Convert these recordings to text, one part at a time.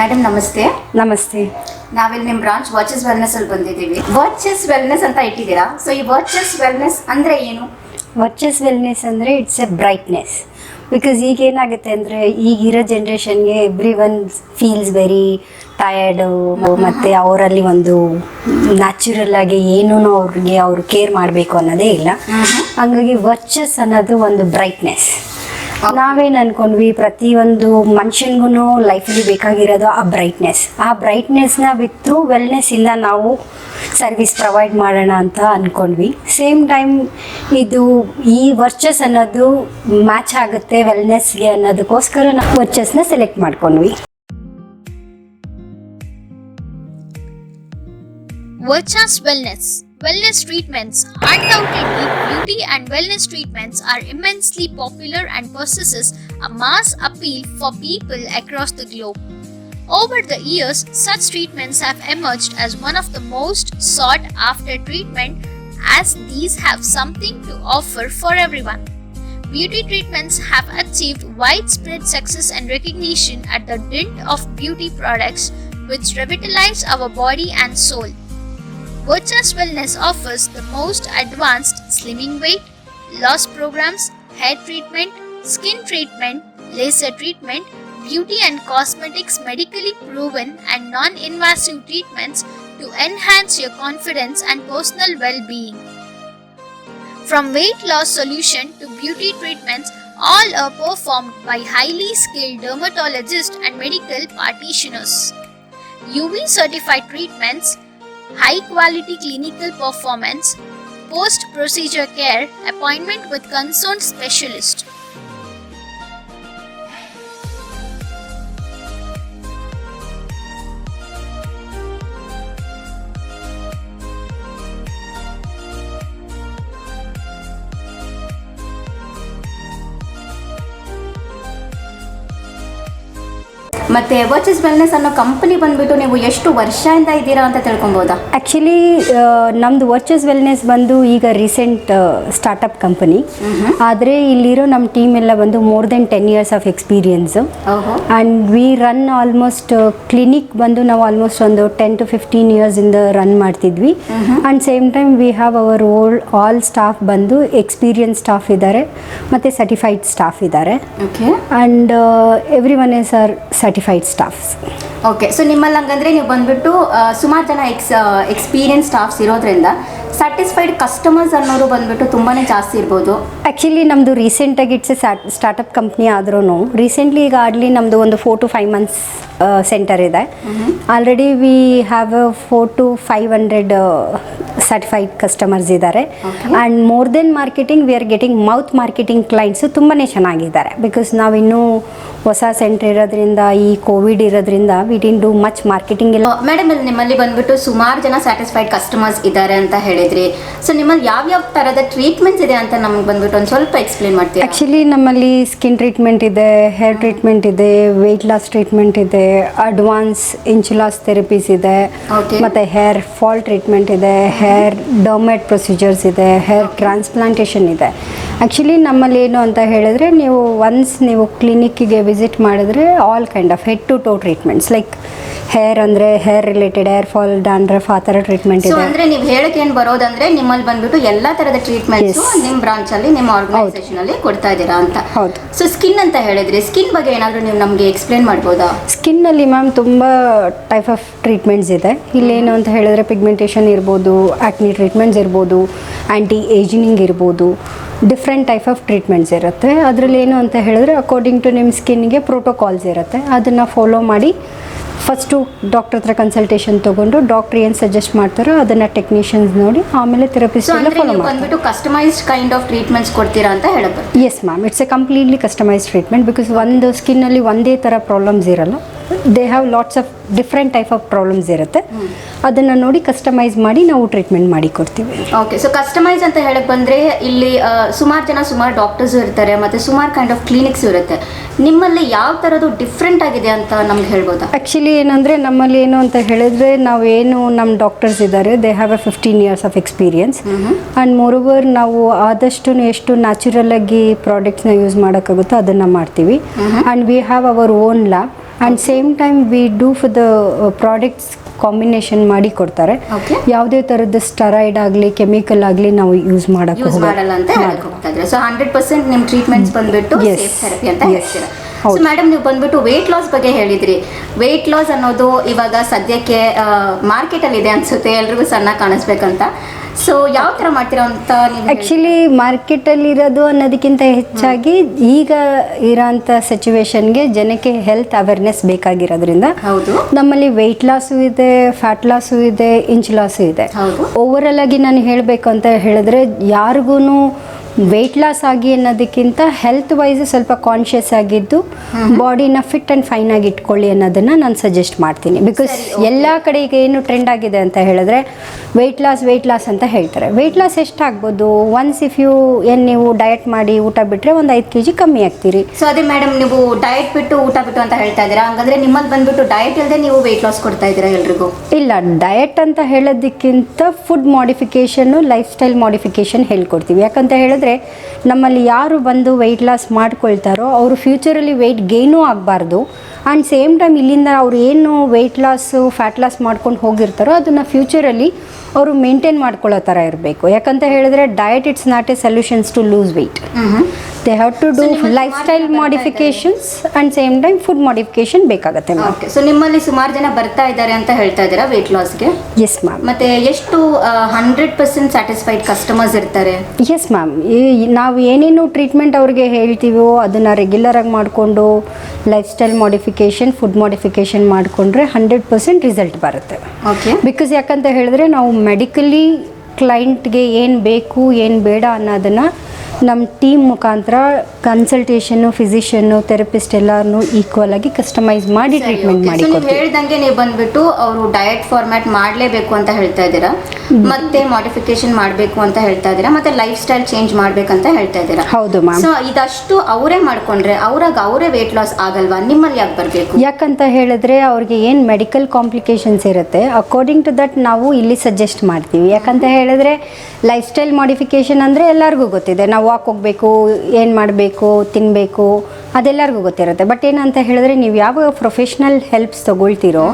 Madam ನಮಸ್ತೆ. ನಮಸ್ತೆ. ನಾವಿಲ್ಲಿ ನಿಮ್ಮ ಬ್ರಾಂಚ್ ವರ್ಚಸ್ ವೆಲ್ನೆಸ್ ಅಲ್ಲಿ ಬಂದಿದ್ದೀವಿ. ವರ್ಚಸ್ ವೆಲ್ನೆಸ್ ಅಂತ ಇಟ್ಟಿದ್ದೀರಾ. ಸೊ ಈ ವರ್ಚಸ್ ವೆಲ್ನೆಸ್ ಅಂದರೆ ಏನು? ವರ್ಚಸ್ ವೆಲ್ನೆಸ್ ಅಂದರೆ ಇಟ್ಸ್ ಎ ಬ್ರೈಟ್ನೆಸ್. ಬಿಕಾಸ್ ಈಗ ಏನಾಗುತ್ತೆ ಅಂದರೆ ಈಗಿರೋ ಜನ್ರೇಷನ್ಗೆ everyone feels very tired, ಮತ್ತು ಅವರಲ್ಲಿ ಒಂದು ನ್ಯಾಚುರಲ್ ಆಗಿ ಏನೂ ಅವ್ರಿಗೆ ಅವರು ಕೇರ್ ಮಾಡಬೇಕು ಅನ್ನೋದೇ ಇಲ್ಲ. ಹಾಗಾಗಿ ವರ್ಚಸ್ ಅನ್ನೋದು ಒಂದು ಬ್ರೈಟ್ನೆಸ್. ನಾವೇನು ಅಂದ್ಕೊಂಡ್ವಿ, ಪ್ರತಿಯೊಂದು ಮನುಷ್ಯನಿಗೂ ಲೈಫಲ್ಲಿ ಬೇಕಾಗಿರೋದು ಆ ಬ್ರೈಟ್ನೆಸ್ನ ವಿತ್ ವೆಲ್ನೆಸ್ಸಿಂದ ನಾವು ಸರ್ವಿಸ್ ಪ್ರೊವೈಡ್ ಮಾಡೋಣ ಅಂತ ಅಂದ್ಕೊಂಡ್ವಿ. ಸೇಮ್ ಟೈಮ್ ಇದು ಈ ವರ್ಚಸ್ ಅನ್ನೋದು ಮ್ಯಾಚ್ ಆಗುತ್ತೆ ವೆಲ್ನೆಸ್ಗೆ ಅನ್ನೋದಕ್ಕೋಸ್ಕರ ನಾವು ವರ್ಚಸ್ನ ಸೆಲೆಕ್ಟ್ ಮಾಡ್ಕೊಂಡ್ವಿ. Virchas Wellness treatments. Undoubtedly, beauty and wellness treatments are immensely popular and possesses a mass appeal for people across the globe. Over the years, such treatments have emerged as one of the most sought after treatment, as these have something to offer for everyone. Beauty treatments have achieved widespread success and recognition at the dint of beauty products which revitalize our body and soul. Virchas Wellness offers the most advanced slimming weight loss programs, hair treatment, skin treatment, laser treatment, beauty and cosmetics, medically proven and non-invasive treatments to enhance your confidence and personal well-being. From weight loss solution to beauty treatments, all are performed by highly skilled dermatologists and medical practitioners. UV certified treatments, high quality clinical performance, post procedure care, appointment with concerned specialist. ಮತ್ತೆ ವರ್ಚಸ್ wellness ಅನ್ನೋ company ಬಂದ್ಬಿಟ್ಟು ನೀವು ಎಷ್ಟು ವರ್ಷದಿಂದ ಇದ್ದೀರಾ ಅಂತ ತಿಳ್ಕೊಬೋದಾ? Actually ನಮ್ಮದು ವರ್ಚಸ್ wellness ಬಂದು ಈಗ ರೀಸೆಂಟ್ ಸ್ಟಾರ್ಟಪ್ ಕಂಪನಿ. ಆದರೆ ಇಲ್ಲಿರೋ ನಮ್ಮ ಟೀಮ್ ಎಲ್ಲ ಬಂದು more than 10 years of experience. And we run almost clinic ಬಂದು ನಾವು ಆಲ್ಮೋಸ್ಟ್ ಒಂದು 10 to 15 yearsಯಿಂದ ರನ್ ಮಾಡ್ತಿದ್ವಿ. And same time we have our all staff ಬಂದು ಎಕ್ಸ್ಪೀರಿಯನ್ಸ್ ಸ್ಟಾಫ್ ಇದ್ದಾರೆ ಮತ್ತು ಸರ್ಟಿಫೈಡ್ ಸ್ಟಾಫ್ ಇದ್ದಾರೆ. And every one is are certified staffs. Okay, so ನಿಮ್ಮಲ್ಲಿ ಹಂಗಂದ್ರೆ ನೀವು ಬಂದ್ಬಿಟ್ಟು ಸುಮಾರು ಜನ ಎಕ್ಸ್ಪೀರಿಯನ್ಸ್ ಸ್ಟಾಫ್ಸ್ ಇರೋದ್ರಿಂದ ಸ್ಯಾಟಿಸ್ಫೈಡ್ ಕಸ್ಟಮರ್ಸ್ ಅನ್ನೋರು ಬಂದ್ಬಿಟ್ಟು ತುಂಬಾ ಜಾಸ್ತಿ ಇರ್ಬೋದು. ಆ್ಯಕ್ಚುಲಿ ನಮ್ಮದು ರೀಸೆಂಟಾಗಿ ಇಟ್ಸ್ ಎ ಸ್ಟಾರ್ಟಪ್ ಕಂಪ್ನಿ ಆದ್ರೂ ರೀಸೆಂಟ್ಲಿ ಈಗ ಆಡ್ಲಿ ನಮ್ಮದು ಒಂದು 4 to 5 months ಸೆಂಟರ್ ಇದೆ. Already we have 400 to 500 certified customers ಇದ್ದಾರೆ. And more than marketing we are getting mouth marketing clients ತುಂಬಾ ಚೆನ್ನಾಗಿದ್ದಾರೆ. ಬಿಕಾಸ್ ನಾವಿನ್ನೂ ಹೊಸ ಸೆಂಟರ್ ಇರೋದ್ರಿಂದ, ಈ ಕೋವಿಡ್ ಇರೋದ್ರಿಂದ we didn't do much marketing ಇಲ್ಲ. ಮೇಡಮ್, ನಿಮ್ಮಲ್ಲಿ ಬಂದ್ಬಿಟ್ಟು ಸುಮಾರು ಜನ ಸ್ಯಾಟಿಸ್ಫೈಡ್ ಕಸ್ಟಮರ್ಸ್ ಇದ್ದಾರೆ ಅಂತ ಹೇಳಿದ್ರಿ. ಸೊ ನಿಮ್ಮಲ್ಲಿ ಯಾವ್ಯಾವ ಥರದ ಟ್ರೀಟ್ಮೆಂಟ್ಸ್ ಇದೆ ಅಂತ ನಮ್ಗೆ ಬಂದ್ಬಿಟ್ಟು ಒಂದು ಸ್ವಲ್ಪ ಎಕ್ಸ್ಪ್ಲೇನ್ ಮಾಡ್ತೀವಿ. ಆ್ಯಕ್ಚುಲಿ ನಮ್ಮಲ್ಲಿ ಸ್ಕಿನ್ ಟ್ರೀಟ್ಮೆಂಟ್ ಇದೆ, ಹೇರ್ ಟ್ರೀಟ್ಮೆಂಟ್ ಇದೆ, ವೆಯ್ಟ್ ಲಾಸ್ ಟ್ರೀಟ್ಮೆಂಟ್ ಇದೆ, ಅಡ್ವಾನ್ಸ್ ಇಂಚುಲಾಸ್ ಥೆರಪೀಸ್ ಇದೆ, ಮತ್ತು ಹೇರ್ ಫಾಲ್ ಟ್ರೀಟ್ಮೆಂಟ್ ಇದೆ, ಹೇರ್ ಡರ್ಮೇಟ್ ಪ್ರೊಸೀಜರ್ಸ್ ಇದೆ, ಹೇರ್ ಟ್ರಾನ್ಸ್ಪ್ಲಾಂಟೇಷನ್ ಇದೆ. ಆ್ಯಕ್ಚುಲಿ ನಮ್ಮಲ್ಲಿ ಏನು ಅಂತ ಹೇಳಿದ್ರೆ, ನೀವು ಕ್ಲಿನಿಕ್ಕಿಗೆ ವಿಸಿಟ್ ಮಾಡಿದ್ರೆ all kind of head to toe treatments, like hair ಅಂದರೆ hair related, hair fall, dandruff, ಆ ಥರ ಟ್ರೀಟ್ಮೆಂಟ್ ಇದೆ. ಅಂದರೆ ನೀವು ಹೇಳಕ್ಕೆ ಏನು ಬರೋದಂದ್ರೆ ನಿಮ್ಮಲ್ಲಿ ಬಂದ್ಬಿಟ್ಟು ಎಲ್ಲ ಥರದ ಟ್ರೀಟ್ಮೆಂಟ್ಸ್ ನಿಮ್ಮ ಬ್ರಾಂಚಲ್ಲಿ, ನಿಮ್ಮ ಆರ್ಗನೈಸೇಷನಲ್ಲಿ ಕೊಡ್ತಾ ಇದ್ದೀರಾ ಅಂತ. ಹೌದು. ಸೊ ಸ್ಕಿನ್ ಅಂತ ಹೇಳಿದ್ರಿ, ಸ್ಕಿನ್ ಬಗ್ಗೆ ಏನಾದರೂ ನೀವು ನಮಗೆ ಎಕ್ಸ್ಪ್ಲೇನ್ ಮಾಡ್ಬೋದಾ? ಸ್ಕಿನ್ನಲ್ಲಿ ಮ್ಯಾಮ್ ತುಂಬ ಟೈಪ್ ಆಫ್ ಟ್ರೀಟ್ಮೆಂಟ್ಸ್ ಇದೆ. ಇಲ್ಲೇನು ಅಂತ ಹೇಳಿದ್ರೆ ಪಿಗ್ಮೆಂಟೇಷನ್ ಇರ್ಬೋದು, ಆಕ್ನಿ ಟ್ರೀಟ್ಮೆಂಟ್ಸ್ ಇರ್ಬೋದು, ಆ್ಯಂಟಿ ಏಜಿಂಗ್ ಇರ್ಬೋದು, ಡಿಫ್ರೆಂಟ್ ಟೈಪ್ ಆಫ್ ಟ್ರೀಟ್ಮೆಂಟ್ಸ್ ಇರುತ್ತೆ. ಅದರಲ್ಲಿ ಏನು ಅಂತ ಹೇಳಿದ್ರೆ ಅಕಾರ್ಡಿಂಗ್ ಟು ನಿಮ್ಮ ಸ್ಕಿನ್ಗೆ ಪ್ರೋಟೋಕಾಲ್ಸ್ ಇರುತ್ತೆ. ಅದನ್ನು ಫಾಲೋ ಮಾಡಿ ಫಸ್ಟು ಡಾಕ್ಟರ್ ಹತ್ರ ಕನ್ಸಲ್ಟೇಷನ್ ತೊಗೊಂಡು ಡಾಕ್ಟ್ರ್ ಏನು ಸಜೆಸ್ಟ್ ಮಾಡ್ತಾರೋ ಅದನ್ನು ಟೆಕ್ನಿಷಿಯನ್ಸ್ ನೋಡಿ ಆಮೇಲೆ ಥೆರಪಿಸ್ಟ್ ಎಲ್ಲ ಫಾಲೋ ಮಾಡ್ಬಿಟ್ಟು ಕಸ್ಟಮೈಸ್ಡ್ ಕೈಂಡ್ ಆಫ್ ಟ್ರೀಟ್ಮೆಂಟ್ಸ್ ಕೊಡ್ತೀರಾ ಅಂತ ಹೇಳಬಹುದು. Yes ma'am, it's A completely customised treatment. Because ಒಂದು ಸ್ಕಿನ್ನಲ್ಲಿ ಒಂದೇ ಥರ ಪ್ರಾಬ್ಲಮ್ಸ್ ಇರಲ್ಲ. They have lots of different type of problems ಇರುತ್ತೆ. ಅದನ್ನು ನೋಡಿ ಕಸ್ಟಮೈಸ್ ಮಾಡಿ ನಾವು ಟ್ರೀಟ್ಮೆಂಟ್ ಮಾಡಿ ಕೊಡ್ತೀವಿ. ಓಕೆ, ಸೊ ಕಸ್ಟಮೈಸ್ ಅಂತ ಹೇಳಕ್ ಬಂದರೆ ಇಲ್ಲಿ ಸುಮಾರು ಡಾಕ್ಟರ್ಸ್ ಇರ್ತಾರೆ ಮತ್ತು ಸುಮಾರು ಕೈಂಡ್ ಆಫ್ ಕ್ಲಿನಿಕ್ಸ್ ಇರುತ್ತೆ. ನಿಮ್ಮಲ್ಲಿ ಯಾವ ಥರದ್ದು ಡಿಫ್ರೆಂಟ್ ಆಗಿದೆ ಅಂತ ನಮ್ಗೆ ಹೇಳ್ಬೋದಾ? ಆ್ಯಕ್ಚುಲಿ ಏನಂದರೆ ನಮ್ಮಲ್ಲಿ ಏನು ಅಂತ ಹೇಳಿದ್ರೆ, ನಾವೇನು ನಮ್ಮ ಡಾಕ್ಟರ್ಸ್ ಇದ್ದಾರೆ, they have A 15 years of experience. And moreover ನಾವು ಆದಷ್ಟು ಎಷ್ಟು ನ್ಯಾಚುರಲ್ ಆಗಿ ಪ್ರಾಡಕ್ಟ್ಸ್ನ ಯೂಸ್ ಮಾಡೋಕ್ಕಾಗುತ್ತೋ ಅದನ್ನು ಮಾಡ್ತೀವಿ. And we have our own lab and same time we do for the products combination ಮಾಡಿ ಕೊಡ್ತಾರೆ. Okay. ಯಾವುದೇ ಥರದ ಸ್ಟೆರಾಯ್ಡ್ ಆಗಲಿ ಕೆಮಿಕಲ್ ಆಗಲಿ ನಾವು ಯೂಸ್ ಮಾಡೋಕ್ಕೆ ಯೂಸ್ ಮಾಡಲ್ಲ ಅಂತ ಹೇಳಕ್ ಹೋಗ್ತಾ ಇದ್ರೆ. ಸೊ 100% ನಿಮ್ಮ ಟ್ರೀಟ್ಮೆಂಟ್ಸ್ ಬಂದ್ಬಿಟ್ಟು Yes. ಸೇಫ್ ಥೆರಪಿ ಅಂತ Yes. ಹೇಳ್ತೀರಾ. ಹೌದು. ಸೊ ಮೇಡಮ್ ನೀವು ಬಂದ್ಬಿಟ್ಟು ವೆಯ್ಟ್ ಲಾಸ್ ಬಗ್ಗೆ ಹೇಳಿದ್ರಿ. ವೆಯ್ಟ್ ಲಾಸ್ ಅನ್ನೋದು ಇವಾಗ ಸದ್ಯಕ್ಕೆ ಮಾರ್ಕೆಟಲ್ಲಿ ಇದೆ ಅನ್ಸುತ್ತೆ, ಎಲ್ರಿಗೂ ಸಣ್ಣ ಕಾಣಿಸ್ಬೇಕಂತ. ಸೊ ಯಾವ ಥರ ಮಾಡ್ತೀರಾ ಅಂತ ನೀವು ಆ್ಯಕ್ಚುಲಿ ಮಾರ್ಕೆಟಲ್ಲಿ ಇರೋದು ಅನ್ನೋದಕ್ಕಿಂತ ಹೆಚ್ಚಾಗಿ ಈಗ ಇರೋಂಥ ಸಿಚುವೇಶನ್ಗೆ ಜನಕ್ಕೆ ಹೆಲ್ತ್ ಅವೇರ್ನೆಸ್ ಬೇಕಾಗಿರೋದ್ರಿಂದ ಹೌದು. ನಮ್ಮಲ್ಲಿ ವೆಯ್ಟ್ ಲಾಸು ಇದೆ, ಫ್ಯಾಟ್ ಲಾಸು ಇದೆ, ಇಂಚ್ ಲಾಸು ಇದೆ. ಹೌದು. ಓವರಾಲ್ ಆಗಿ ನಾನು ಹೇಳಬೇಕು ಅಂತ ಹೇಳಿದ್ರೆ ಯಾರಿಗೂ ವೆಯ್ಟ್ ಲಾಸ್ ಆಗಿ ಅನ್ನೋದಕ್ಕಿಂತ ಹೆಲ್ತ್ ವೈಸ್ ಸ್ವಲ್ಪ ಕಾನ್ಷಿಯಸ್ ಆಗಿದ್ದು ಬಾಡಿನ ಫಿಟ್ ಆ್ಯಂಡ್ ಫೈನ್ ಆಗಿ ಇಟ್ಕೊಳ್ಳಿ ಅನ್ನೋದನ್ನು ನಾನು ಸಜೆಸ್ಟ್ ಮಾಡ್ತೀನಿ. ಬಿಕಾಸ್ ಎಲ್ಲ ಕಡೆ ಈಗ ಏನು ಟ್ರೆಂಡ್ ಆಗಿದೆ ಅಂತ ಹೇಳಿದ್ರೆ ವೆಯ್ಟ್ ಲಾಸ್ ಅಂತ ಹೇಳ್ತಾರೆ. ವೆಯ್ಟ್ ಲಾಸ್ ಎಷ್ಟಾಗ್ಬೋದು? ಒನ್ಸ್ ಇಫ್ ಯು ನೀವು ಡಯಟ್ ಮಾಡಿ ಊಟ ಬಿಟ್ಟರೆ ಒಂದು 5 kg ಕಮ್ಮಿ ಆಗ್ತೀರಿ. ಸೊ ಅದೇ ಮೇಡಮ್, ನೀವು ಡಯಟ್ ಬಿಟ್ಟು ಊಟ ಬಿಟ್ಟು ಅಂತ ಹೇಳ್ತಾ ಇದ್ದೀರಾ, ಹಂಗಂದ್ರೆ ನಿಮ್ಮಲ್ಲಿ ಬಂದ್ಬಿಟ್ಟು ಡಯಟ್ ಇಲ್ಲದೆ ನೀವು ವೆಯ್ಟ್ ಲಾಸ್ ಕೊಡ್ತಾ ಇದ್ದೀರಾ ಎಲ್ರಿಗೂ? ಇಲ್ಲ, ಡಯಟ್ ಅಂತ ಹೇಳೋದಕ್ಕಿಂತ ಫುಡ್ ಮಾಡಿಫಿಕೇಷನ್ನು ಲೈಫ್ ಸ್ಟೈಲ್ ಮಾಡಿಫಿಕೇಷನ್ ಹೇಳ್ಕೊಡ್ತೀವಿ. ಯಾಕಂತ ಹೇಳಿದ್ರೆ ನಮ್ಮಲ್ಲಿ ಯಾರು ಬಂದು ವೆಯ್ಟ್ ಲಾಸ್ ಮಾಡ್ಕೊಳ್ತಾರೋ ಅವರು ಫ್ಯೂಚರಲ್ಲಿ ವೆಯ್ಟ್ ಗೇನೂ ಆಗಬಾರ್ದು. ಆ್ಯಂಡ್ ಸೇಮ್ ಟೈಮ್ ಇಲ್ಲಿಂದ ಅವ್ರು ಏನು ವೆಯ್ಟ್ ಲಾಸು ಫ್ಯಾಟ್ ಲಾಸ್ ಮಾಡ್ಕೊಂಡು ಹೋಗಿರ್ತಾರೋ ಅದನ್ನು ಫ್ಯೂಚರಲ್ಲಿ ಅವರು ಮೇಂಟೈನ್ ಮಾಡ್ಕೊಳ್ಳೋ ಥರ ಇರಬೇಕು. ಯಾಕಂತ ಹೇಳಿದ್ರೆ diet it's not a solutions to lose weight. They have to do life style modifications and same time food modification ಬೇಕಾಗುತ್ತೆ ಮ್ಯಾಮ್. ಓಕೆ. ಸೊ ನಿಮ್ಮಲ್ಲಿ ಸುಮಾರು ಜನ ಬರ್ತಾ ಇದ್ದಾರೆ ಅಂತ ಹೇಳ್ತಾ ಇದ್ದೀರಾ ವೆಯ್ಟ್ ಲಾಸ್ಗೆ? Yes ma'am. ಮತ್ತೆ ಎಷ್ಟು 100% ಸ್ಯಾಟಿಸ್ಫೈಡ್ ಕಸ್ಟಮರ್ಸ್ ಇರ್ತಾರೆ? Yes ma'am. ನಾವು ಏನೇನು ಟ್ರೀಟ್ಮೆಂಟ್ ಅವ್ರಿಗೆ ಹೇಳ್ತೀವೋ ಅದನ್ನು ರೆಗ್ಯುಲರಾಗಿ ಮಾಡಿಕೊಂಡು life style modification food modification ಮಾಡಿಕೊಂಡ್ರೆ 100% ರಿಸಲ್ಟ್ ಬರುತ್ತೆ. ಓಕೆ. ಬಿಕಾಸ್ ಯಾಕಂತ ಹೇಳಿದ್ರೆ ನಾವು ಮೆಡಿಕಲಿ ಕ್ಲೈಂಟ್ಗೆ ಏನು ಬೇಕು ಏನು ಬೇಡ ಅನ್ನೋದನ್ನು ನಮ್ಮ ಟೀಮ್ ಮುಖಾಂತರ ಕನ್ಸಲ್ಟೇಷನ್ನು ಫಿಸಿಷಿಯನ್ನು ಥೆರಪಿಸ್ಟ್ ಎಲ್ಲರನ್ನೂ ಈಕ್ವಲ್ ಆಗಿ ಕಸ್ಟಮೈಸ್ ಮಾಡಿ ಟ್ರೀಟ್ಮೆಂಟ್ ಮಾಡಿ ನೀವು ಕೊಡ್ತೀವಿ. ಹೇಳ್ದಂಗೆ ನೀವು ಬಂದ್ಬಿಟ್ಟು ಅವರು ಡಯಟ್ ಫಾರ್ಮ್ಯಾಟ್ ಮಾಡಲೇಬೇಕು ಅಂತ ಹೇಳ್ತಾ ಇದ್ದೀರಾ, ಮತ್ತೆ ಮಾಡಿಫಿಕೇಶನ್ ಮಾಡಬೇಕು ಅಂತ ಹೇಳ್ತಾ ಇದ್ದೀರಾ, ಮತ್ತೆ ಲೈಫ್ ಸ್ಟೈಲ್ ಚೇಂಜ್ ಮಾಡ್ಬೇಕಂತ ಹೇಳ್ತಾ ಇದ್ದೀರಾ. ಹೌದು ಮ್ಯಾಮ್. ಸೊ ಇದಷ್ಟು ಅವರೇ ಮಾಡ್ಕೊಂಡ್ರೆ ಅವರೇ ವೇಟ್ ಲಾಸ್ ಆಗಲ್ವಾ? ನಿಮ್ಮಲ್ಲಿ ಯಾಕೆ ಬರಬೇಕು? ಯಾಕಂತ ಹೇಳಿದ್ರೆ ಅವ್ರಿಗೆ ಏನು ಮೆಡಿಕಲ್ ಕಾಂಪ್ಲಿಕೇಶನ್ಸ್ ಇರುತ್ತೆ ಅಕಾರ್ಡಿಂಗ್ ಟು ದಟ್ ನಾವು ಇಲ್ಲಿ ಸಜೆಸ್ಟ್ ಮಾಡ್ತೀವಿ. ಯಾಕಂತ ಹೇಳಿದ್ರೆ ಲೈಫ್ ಸ್ಟೈಲ್ ಮಾಡಿಫಿಕೇಷನ್ ಅಂದರೆ ಎಲ್ಲರಿಗೂ ಗೊತ್ತಿದೆ, ನಾವು ವಾಕ್ ಹೋಗಬೇಕು, ಏನು ಮಾಡಬೇಕು, ತಿನ್ನಬೇಕು, ಅದೆಲ್ಲರಿಗೂ ಗೊತ್ತಿರುತ್ತೆ. ಬಟ್ ಏನಂತ ಹೇಳಿದ್ರೆ ನೀವು ಯಾವ ಪ್ರೊಫೆಷ್ನಲ್ ಹೆಲ್ಪ್ಸ್ ತೊಗೊಳ್ತೀರೋ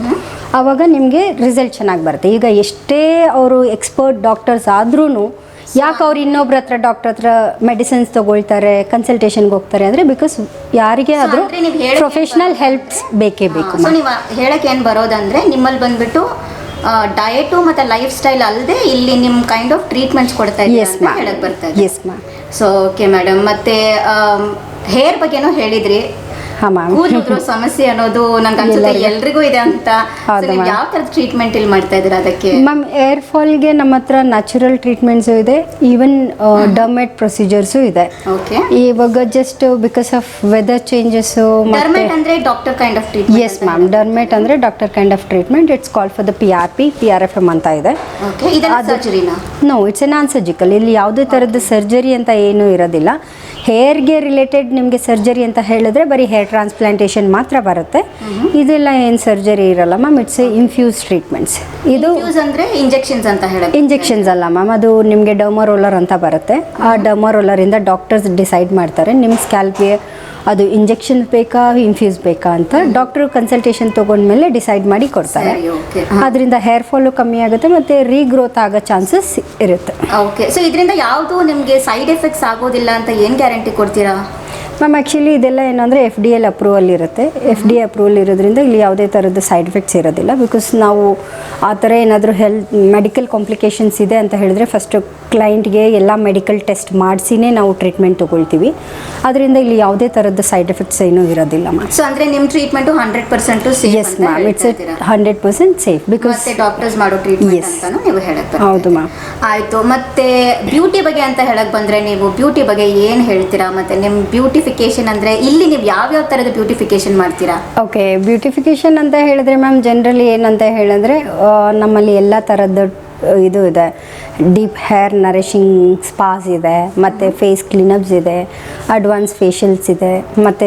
ಆವಾಗ ನಿಮಗೆ ರಿಸಲ್ಟ್ ಚೆನ್ನಾಗಿ ಬರುತ್ತೆ. ಈಗ ಎಷ್ಟೇ ಅವರು ಎಕ್ಸ್ಪರ್ಟ್ ಡಾಕ್ಟರ್ಸ್ ಆದ್ರೂ ಯಾಕೆ ಅವ್ರು ಇನ್ನೊಬ್ರ ಹತ್ರ ಡಾಕ್ಟರ್ ಹತ್ರ ಮೆಡಿಸಿನ್ಸ್ ತೊಗೊಳ್ತಾರೆ, ಕನ್ಸಲ್ಟೇಷನ್ಗೆ ಹೋಗ್ತಾರೆ ಅಂದರೆ ಬಿಕಾಸ್ ಯಾರಿಗೆ ಆದರೂ ಪ್ರೊಫೆಷ್ನಲ್ ಹೆಲ್ಪ್ಸ್ ಬೇಕೇ ಬೇಕು. ಸೊ ನೀವು ಹೇಳಕ್ಕೆ ಏನು ಬರೋದಂದ್ರೆ ನಿಮ್ಮಲ್ಲಿ ಬಂದ್ಬಿಟ್ಟು ಡಯಟು ಮತ್ತು ಲೈಫ್ ಸ್ಟೈಲ್ ಅಲ್ಲದೆ ಇಲ್ಲಿ ನಿಮ್ಮ ಕೈಂಡ್ ಆಫ್ ಟ್ರೀಟ್ಮೆಂಟ್ಸ್ ಕೊಡ್ತಾ ಇದ್ದೀರಾ ಅಂತ ಹೇಳಕ್ ಬರ್ತಾ ಇದೆ. Yes ma'am. So okay madam, ಮತ್ತೆ ಹೇರ್ ಬಗ್ಗೆನೂ ಹೇಳಿದ್ರಿ. ಹಾಂ ಮ್ಯಾಮ್. ಕೂದಲು ಸಮಸ್ಯೆ ಅನ್ನೋದು ನಂಗೆ ಅನ್ಸುತ್ತೆ ಎಲ್ರಿಗೂ ಇದೆ ಅಂತ. ಹೌದು ನೀವು ಯಾವ ಥರದ ಟ್ರೀಟ್ಮೆಂಟ್ ಇಲ್ಲಿ ಮಾಡ್ತಾ ಇದ್ದೀರಾ ಅದಕ್ಕೆ? ಮ್ಯಾಮ್, ಏರ್ ಫಾಲ್ಗೆ ನಮ್ಮ ಹತ್ರ ನ್ಯಾಚುರಲ್ ಟ್ರೀಟ್ಮೆಂಟ್ಸು ಇದೆ, ಈವನ್ ಡರ್ಮೇಟ್ ಪ್ರೊಸೀಜರ್ಸು ಇದೆ. ಓಕೆ. ಇವಾಗ just because of weather changes dermat ಅಂದ್ರೆ doctor kind of treatment? Yes ma'am. Dermat ಅಂದರೆ doctor kind of treatment. It's called for the PRFM ಅಂತ ಇದೆ. ಓಕೆ. ಇದೆಲ್ಲ ಸರ್ಜರಿನಾ? No, it's a non surgical. ಇಲ್ಲಿ ಯಾವುದೇ ಥರದ ಸರ್ಜರಿ ಅಂತ ಏನೂ ಇರೋದಿಲ್ಲ. ಹೇರ್ಗೆ ರಿಲೇಟೆಡ್ ನಿಮಗೆ ಸರ್ಜರಿ ಅಂತ ಹೇಳಿದ್ರೆ ಬರೀ ಹೇರ್ ಟ್ರಾನ್ಸ್ಪ್ಲಾಂಟೇಷನ್ ಮಾತ್ರ ಬರುತ್ತೆ. ಇದೆಲ್ಲ ಏನು ಸರ್ಜರಿ ಇರಲ್ಲ ಮ್ಯಾಮ್. It's infuse treatments. ಇದು ಅಂದ್ರೆ ಇಂಜೆಕ್ಷನ್ಸ್ ಅಂತ ಹೇಳೋದು? ಇಂಜೆಕ್ಷನ್ಸ್ ಅಲ್ಲ ಮ್ಯಾಮ್, ಅದು ನಿಮಗೆ ಡರ್ಮರೋಲರ್ ಅಂತ ಬರುತ್ತೆ. ಆ ಡರ್ಮರೋಲರಿಂದ ಡಾಕ್ಟರ್ಸ್ ಡಿಸೈಡ್ ಮಾಡ್ತಾರೆ ನಿಮ್ಮ ಸ್ಕ್ಯಾಲ್ಪ್ಗೆ ಅದು ಇಂಜೆಕ್ಷನ್ ಬೇಕಾ ಇನ್ಫ್ಯೂಸ್ ಬೇಕಾ ಅಂತ. ಡಾಕ್ಟ್ರು ಕನ್ಸಲ್ಟೇಷನ್ ತೊಗೊಂಡ್ಮೇಲೆ ಡಿಸೈಡ್ ಮಾಡಿ ಕೊಡ್ತಾರೆ. ಅದರಿಂದ ಹೇರ್ ಫಾಲು ಕಮ್ಮಿ ಆಗುತ್ತೆ ಮತ್ತು ರೀಗ್ರೋತ್ ಆಗೋ ಚಾನ್ಸಸ್ ಇರುತ್ತೆ. ಓಕೆ. ಸೊ ಇದರಿಂದ ಯಾವುದು ನಿಮಗೆ ಸೈಡ್ ಎಫೆಕ್ಟ್ಸ್ ಆಗೋದಿಲ್ಲ ಅಂತ ಏನು ಗ್ಯಾರಂಟಿ ಕೊಡ್ತೀರಾ? ಮ್ಯಾಮ್, ಆ್ಯಕ್ಚುಲಿ ಇದೆಲ್ಲ ಏನಂದರೆ FDA ಅಪ್ರೂವಲ್ ಇರುತ್ತೆ. FDA ಅಪ್ರೂವಲ್ ಇರೋದ್ರಿಂದ ಇಲ್ಲಿ ಯಾವುದೇ ಥರದ ಸೈಡ್ ಎಫೆಕ್ಟ್ಸ್ ಇರೋದಿಲ್ಲ. ಬಿಕಾಸ್ ನಾವು ಆ ಥರ ಏನಾದರೂ ಮೆಡಿಕಲ್ ಕಾಂಪ್ಲಿಕೇಶನ್ಸ್ ಇದೆ ಅಂತ ಹೇಳಿದ್ರೆ ಫಸ್ಟು ಕ್ಲೈಂಟ್ಗೆ ಎಲ್ಲ ಮೆಡಿಕಲ್ ಟೆಸ್ಟ್ ಮಾಡಿಸಿನೇ ನಾವು ಟ್ರೀಟ್ಮೆಂಟ್ ತೊಗೊಳ್ತೀವಿ. ಅದರಿಂದ ಇಲ್ಲಿ ಯಾವುದೇ ಥರದ ಸೈಡ್ ಎಫೆಕ್ಟ್ಸ್ ಏನೂ ಇರೋದಿಲ್ಲ ಮ್ಯಾಮ್. ಸೊ ಅಂದರೆ ನಿಮ್ಮ treatment 100% safe? Yes ma'am, it's 100% safe. Because doctors ಮಾಡೋ ಟ್ರೀಟ್ಮೆಂಟ್ ಅಂತಾನು ನೀವು ಹೇಳಕ್ಕೆ? ಹೌದು ಮ್ಯಾಮ್. ಆಯಿತು. ಮತ್ತು ಬ್ಯೂಟಿ ಬಗ್ಗೆ ಅಂತ ಹೇಳಕ್ಕೆ ಬಂದರೆ ನೀವು ಬ್ಯೂಟಿ ಬಗ್ಗೆ ಏನು ಹೇಳ್ತೀರಾ? ಮತ್ತು ನಿಮ್ಮ ಬ್ಯೂಟಿಫಿಕೇಶನ್ ಅಂದರೆ ಇಲ್ಲಿ ನೀವು ಯಾವ್ಯಾವ ಥರದ ಬ್ಯೂಟಿಫಿಕೇಶನ್ ಮಾಡ್ತೀರಾ? ಓಕೆ. ಬ್ಯೂಟಿಫಿಕೇಷನ್ ಅಂತ ಹೇಳಿದ್ರೆ ಮ್ಯಾಮ್ ಜನರಲಿ ಏನಂತ ಹೇಳಿದ್ರೆ ನಮ್ಮಲ್ಲಿ ಎಲ್ಲ ಥರದ್ದು ಇದು ಇದೆ. ಡೀಪ್ ಹೇರ್ ನರಿಶಿಂಗ್ ಸ್ಪಾಸ್ ಇದೆ, ಮತ್ತು ಫೇಸ್ ಕ್ಲೀನಪ್ಸ್ ಇದೆ, ಅಡ್ವಾನ್ಸ್ ಫೇಶಿಯಲ್ಸ್ ಇದೆ, ಮತ್ತು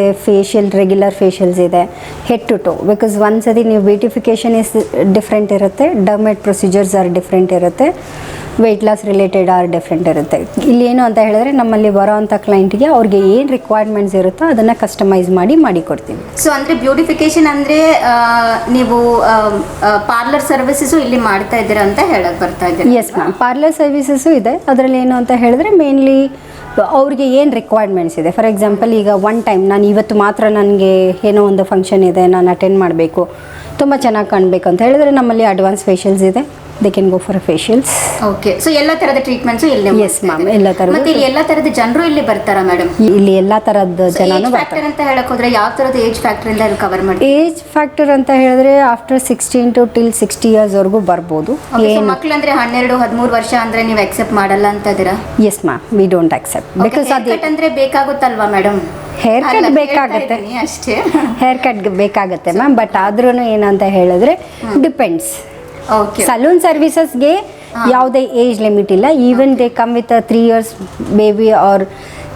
ರೆಗ್ಯುಲರ್ ಫೇಶಿಯಲ್ಸ್ ಇದೆ, ಹೆಡ್ ಟು ಟೋ. ಬಿಕಾಸ್ ಒಂದ್ಸತಿ ನೀವು ಬ್ಯೂಟಿಫಿಕೇಷನ್ ಇಸ್ ಡಿಫ್ರೆಂಟ್ ಇರುತ್ತೆ, ಡರ್ಮೇಟ್ ಪ್ರೊಸೀಜರ್ಸ್ ಆರ್ ಡಿಫ್ರೆಂಟ್ ಇರುತ್ತೆ. Weight loss related are different ಇರುತ್ತೆ. ಇಲ್ಲಿ ಏನು ಅಂತ ಹೇಳಿದ್ರೆ ನಮ್ಮಲ್ಲಿ ಬರೋವಂಥ ಕ್ಲೈಂಟ್ಗೆ ಅವ್ರಿಗೆ ಏನು ರಿಕ್ವೈರ್ಮೆಂಟ್ಸ್ ಇರುತ್ತೋ ಅದನ್ನು ಕಸ್ಟಮೈಸ್ ಮಾಡಿ ಕೊಡ್ತೀವಿ. ಸೊ ಅಂದರೆ ಬ್ಯೂಟಿಫಿಕೇಶನ್ ಅಂದರೆ ನೀವು ಪಾರ್ಲರ್ ಸರ್ವಿಸಸ್ಸು ಇಲ್ಲಿ ಮಾಡ್ತಾ ಇದ್ದೀರಾ ಅಂತ ಹೇಳಕ್ ಬರ್ತಾ ಇದ್ದೀರಾ? ಎಸ್ ಮ್ಯಾಮ್, ಪಾರ್ಲರ್ ಸರ್ವಿಸಸ್ಸು ಇದೆ. ಅದರಲ್ಲಿ ಏನು ಅಂತ ಹೇಳಿದ್ರೆ ಮೇನ್ಲಿ ಅವ್ರಿಗೆ ಏನು ರಿಕ್ವೈರ್ಮೆಂಟ್ಸ್ ಇದೆ. ಫಾರ್ ಎಕ್ಸಾಂಪಲ್ ಈಗ ಒನ್ ಟೈಮ್ ನಾನು ಇವತ್ತು ಮಾತ್ರ ನನಗೆ ಏನೋ ಒಂದು ಫಂಕ್ಷನ್ ಇದೆ, ನಾನು ಅಟೆಂಡ್ ಮಾಡಬೇಕು, ತುಂಬ ಚೆನ್ನಾಗಿ ಕಾಣಬೇಕು ಅಂತ ಹೇಳಿದ್ರೆ ನಮ್ಮಲ್ಲಿ ಅಡ್ವಾನ್ಸ್ ಫೇಶಿಯಲ್ಸ್ ಇದೆ. They can go for facials. Okay, so ಎಲ್ಲ ಥರದ ಟ್ರೀಟ್ಮೆಂಟ್ಸು ಇಲ್ಲಿ? ಎಸ್ ಮ್ಯಾಮ್, ಎಲ್ಲ ಥರದ. ಮತ್ತೆ ಇಲ್ಲಿ ಎಲ್ಲ ಥರದ ಜನರು ಇಲ್ಲಿ ಬರ್ತಾರಾ ಮೇಡಮ್? ಇಲ್ಲಿ ಎಲ್ಲ ಥರದ ಜನನು ಬರ್ತಾರೆ. ಅಂತ ಹೇಳಕ್ ಹೋದ್ರೆ ಯಾವ ಥರದ ಏಜ್ ಫ್ಯಾಕ್ಟರ್ ಇಂದ ಕವರ್ ಮಾಡಿ? ಏಜ್ ಫ್ಯಾಕ್ಟರ್ ಅಂತ ಹೇಳಿದ್ರೆ ಆಫ್ಟರ್ 16 to till 60 years ವರೆಗೂ ಬರ್ಬೋದು. ಮಕ್ಕಳು ಅಂದ್ರೆ 12-13 ವರ್ಷ ಅಂದ್ರೆ ನೀವು ಅಕ್ಸೆಪ್ಟ್ ಮಾಡಲ್ಲ ಅಂತ ಇದೀರಾ? Yes ma'am, we don't accept because ಅದು ಅಂದ್ರೆ ಬೇಕಾಗುತ್ತಲ್ವಾ ಮೇಡಮ್? ಹೇರ್ ಕಟ್ ಬೇಕಾಗುತ್ತೆ, ಅಷ್ಟೇ. ಹೇರ್ ಕಟ್ ಬೇಕಾಗುತ್ತೆ ಮ್ಯಾಮ್. ಬಟ್ ಆದ್ರೂ ಏನಂತ ಹೇಳಿದ್ರೆ ಡಿಪೆಂಡ್ಸ್. ಓಕೆ, ಸಲೂನ್ ಸರ್ವಿಸಸ್ಗೆ ಯಾವುದೇ ಏಜ್ ಲಿಮಿಟ್ ಇಲ್ಲ. Even they come with 3 years baby are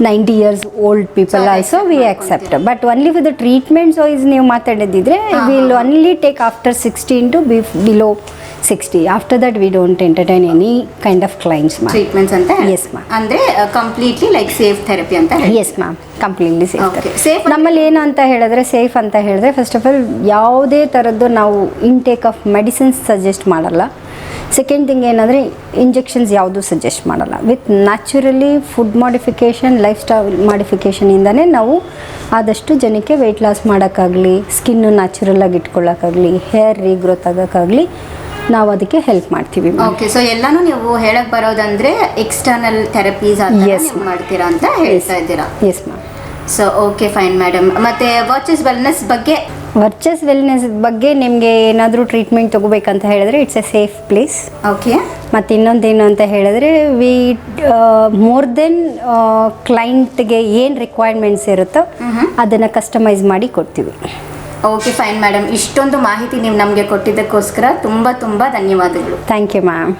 90 years old people also we accept. But only with the treatments wise ನೀವು ಮಾತಾಡಿದ್ರೆ will only take after 16 to below 60. After that we don't entertain any kind of clients ma'am. Treatments ಅಂತ? Yes ma'am. ಅಂದ್ರೆ completely like safe therapy ಅಂತ? Yes ma'am, completely Okay. Safe. ನಮ್ಮಲ್ಲಿ ಏನು ಅಂತ ಹೇಳಿದ್ರೆ safe ಅಂತ ಹೇಳಿದ್ರೆ ಫಸ್ಟ್ ಆಫ್ ಆಲ್ ಯಾವುದೇ ಥರದ್ದು ನಾವು ಇನ್ಟೇಕ್ ಆಫ್ ಮೆಡಿಸಿನ್ಸ್ ಸಜೆಸ್ಟ್ ಮಾಡಲ್ಲ. ಸೆಕೆಂಡ್ ಥಿಂಗ್ ಏನಂದರೆ ಇಂಜೆಕ್ಷನ್ಸ್ ಯಾವುದು ಸಜೆಸ್ಟ್ ಮಾಡಲ್ಲ. With naturally food modification, lifestyle ಮಾಡಿಫಿಕೇಷನಿಂದನೇ ನಾವು ಆದಷ್ಟು ಜನಕ್ಕೆ ವೆಯ್ಟ್ ಲಾಸ್ ಮಾಡೋಕ್ಕಾಗಲಿ, ಸ್ಕಿನ್ನು ನ್ಯಾಚುರಲಾಗಿ ಇಟ್ಕೊಳ್ಳೋಕ್ಕಾಗಲಿ, ಹೇರ್ ರೀಗ್ರೋತ್ ಆಗೋಕ್ಕಾಗಲಿ ನಾವು ಅದಕ್ಕೆ ಹೆಲ್ಪ್ ಮಾಡ್ತೀವಿ. ಓಕೆ, ಸೊ ಎಲ್ಲಾನು ನೀವು ಹೇಳಕ್ ಬರೋದಂದ್ರೆ ಎಕ್ಸ್ಟರ್ನಲ್ ಥೆರಪೀಸ್ ಮಾಡ್ತೀರಾ ಅಂತ ಹೇಳ್ತಾ ಇದ್ದೀರಾ? Yes ma'am. So okay, fine madam. ಮತ್ತೆ ವರ್ಚಸ್ ವೆಲ್ನೆಸ್ ಬಗ್ಗೆ? ವರ್ಚಸ್ ವೆಲ್ನೆಸ್ ಬಗ್ಗೆ ನಿಮಗೆ ಏನಾದರೂ ಟ್ರೀಟ್ಮೆಂಟ್ ತೊಗೋಬೇಕಂತ ಹೇಳಿದ್ರೆ it's A safe place. Okay. ಮತ್ತು ಇನ್ನೊಂದೇನು ಅಂತ ಹೇಳಿದ್ರೆ ವಿ ಮೋರ್ ದೆನ್ ಕ್ಲೈಂಟ್ಗೆ ಏನು ರಿಕ್ವೈರ್ಮೆಂಟ್ಸ್ ಇರುತ್ತೋ ಅದನ್ನು ಕಸ್ಟಮೈಸ್ ಮಾಡಿ ಕೊಡ್ತೀವಿ. Okay, fine madam. ಇಷ್ಟೊಂದು ಮಾಹಿತಿ ನೀವು ನಮಗೆ ಕೊಟ್ಟಿದ್ದಕ್ಕೋಸ್ಕರ ತುಂಬ ಧನ್ಯವಾದಗಳು. Thank you ma'am.